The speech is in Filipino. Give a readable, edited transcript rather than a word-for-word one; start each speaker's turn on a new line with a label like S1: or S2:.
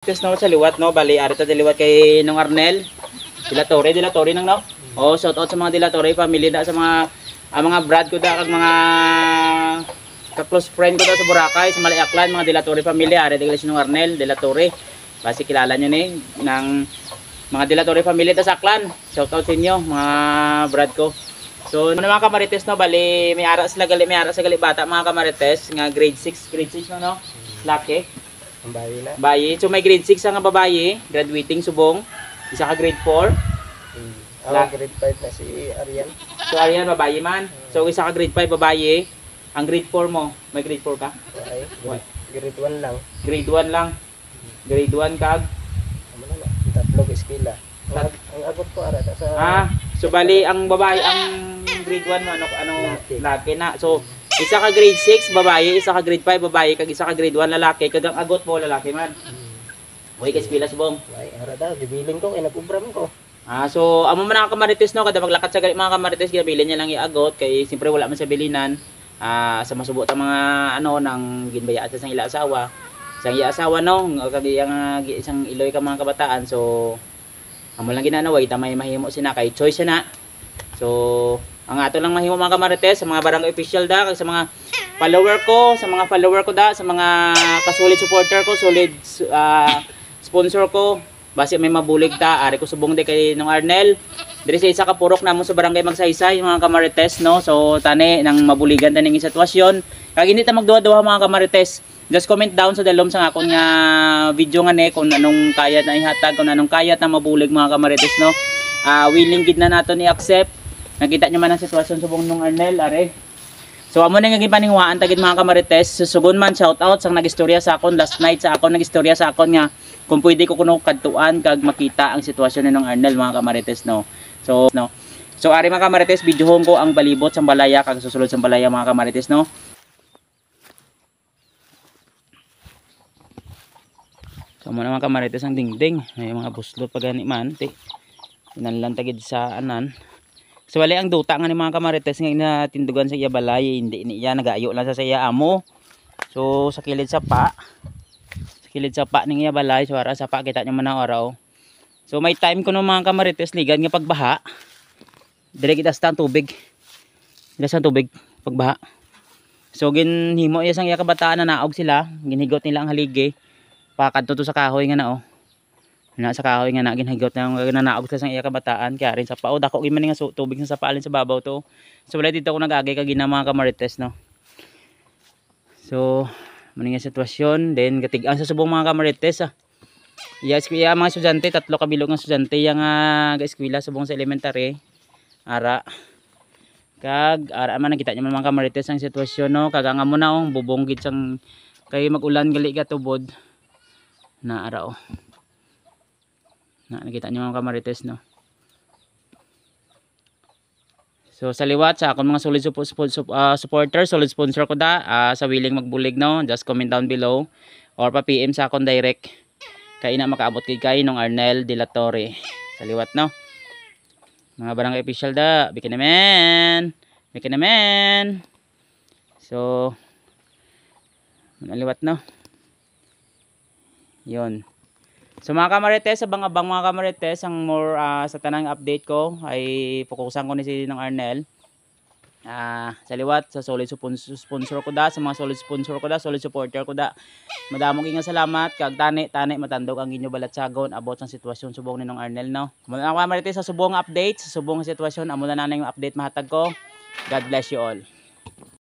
S1: Tes no sa liwat no, bali ari ta diliwat kay nung Arnel. Dilatore nang no. Oh, shout out sa mga Dilatore family da sa mga brad ko da kag mga ka-close friend ko da sa Boracay, sa Maliaklan, mga Dilatore family ari dili nung Arnel Dilatore. Basi kilala niyo ni ng mga Dilatore family ta sa Aklan. Shout out sa inyo mga brad ko. So mga kamarites no, bali may ara sa gali bata mga kamarites nga grade 6 no. Laki.
S2: Ang bayi na.
S1: Bayi. So may grade 6 ang babae, graduating subong. Isa ka grade 4.
S2: Ang grade 5 na si Arian.
S1: So Arian babae man. So isa ka grade 5 babae. Ang grade 4 mo, may grade 4 ka?
S2: Okay. Grade 1 lang.
S1: Grade 1 lang. Grade 1 kag.
S2: Ano na? Tatlong eskila. Ang abot ko ara sa
S1: So bali ang babae ang grade 1 mo ano laki na. So isa ka grade 6 babae, isa ka grade 5 babae, kag isa ka grade 1 lalaki, kag ang agot mo lalaki man. Uy, kay pilas bong.
S2: Ay, ara daw gibiling ko kay nagubram ko.
S1: So amo man ang kamarites no, kada maglakat sa mga kamarites gabilin niya lang iagot kay siyempre wala man sa bilinan. Sa masubo ta mga ano nang ginbayaan sa ila asawa. Sang iya asawa no, kag isang iloy ka mga kabataan. So amo lang ginanaway ta may mahimo sina kay choice na. So ang ato lang mahimo mga kamarites sa mga barangay official da kag sa mga follower ko da sa mga kasolid supporter ko, solid sponsor ko. Basi may mabulig ta ari ko subong de kay nung Arnel. Diri sa isa ka purok namo sa barangay Magsaysay mga kamarites no. So tani nang mabuligan taning sitwasyon. Kag hindi ta magduwa-duwa mga kamarites. Just comment down sa dalom sa akon nga video nga ne kung anong kaya na ihatag, kung anong kaya na mabulig mga kamarites no. Willing gid na nato ni accept. Nakita nyo man ang sitwasyon subong nung Arnel, are. So amo na nga gipaningwaan tagid mga kamarites. Susugon man shout out sang nagistorya sa akon last night sa akon nagistorya sa akon nga kung pwede ko kuno kadtuan kag makita ang sitwasyon ni nung Arnel mga kamarites no. So are mga kamarites, videohon ko ang balibot sang balaya kag susulod sang balaya mga kamarites no. So mo na mga kamarites ang dingding, may mga buslot pa gani man, inanlan tagid sa anan. So wali ang duta nga ni mga kamarites nga inatindugan sa iya balay, hindi niya nagayo lang sa iya amo. So sa kilid sa pa ning iya balay, so ara sa pa kita nyo man ang araw. So may time ko no mga kamarites ligan nga pagbaha. Dire kita sa tubig. Dire sa tubig pagbaha. So ginhimo iya sang iya kabataan na naog sila, ginhigot nila ang haligi. Pakadto to sa kahoy nga na sa kahoy nga na ginhigot na naog sa sang iya kabataan kaya rin sa pao dako gyud man nga tubig sa paalin sa babaw to. So wala dito ako nagagay kag gina mga kamarites no. So mani nga sitwasyon then gatig-an sa subong mga kamarites Yes, kuya mga estudyante, tatlo kabilog ng estudyante yang ga-eskwela subong sa elementary. Ara man nakita nyo man mga kamarites ang sitwasyon no. Kaganga mo na bubong gid sang kay mag-ulan gali ka tubod. Na ara nakita nyo mga kamarites no. So sa liwat sa akong mga solid supporter, solid sponsor ko da sa willing magbulig no, just comment down below or pa PM sa akong direct kay na makaabot kay nung Arnel Dilatore sa liwat no. Mga barangay official da, bikin naman. So liwat no. Yon. So mga kamarites, abang-abang mga kamarites, ang more sa tanang update ko ay fokusan ko ni si ng Arnel. Sa liwat, sa solid sponsor ko da, sa mga solid sponsor ko da, solid supporter ko da. Madamo nga salamat, kag tani matandog ang inyo balatsagon abot sa sitwasyon subong ni ng Arnel no. Mga kamarites sa subong update, sa subong sitwasyon amo na nanay yung update mahatag ko. God bless you all.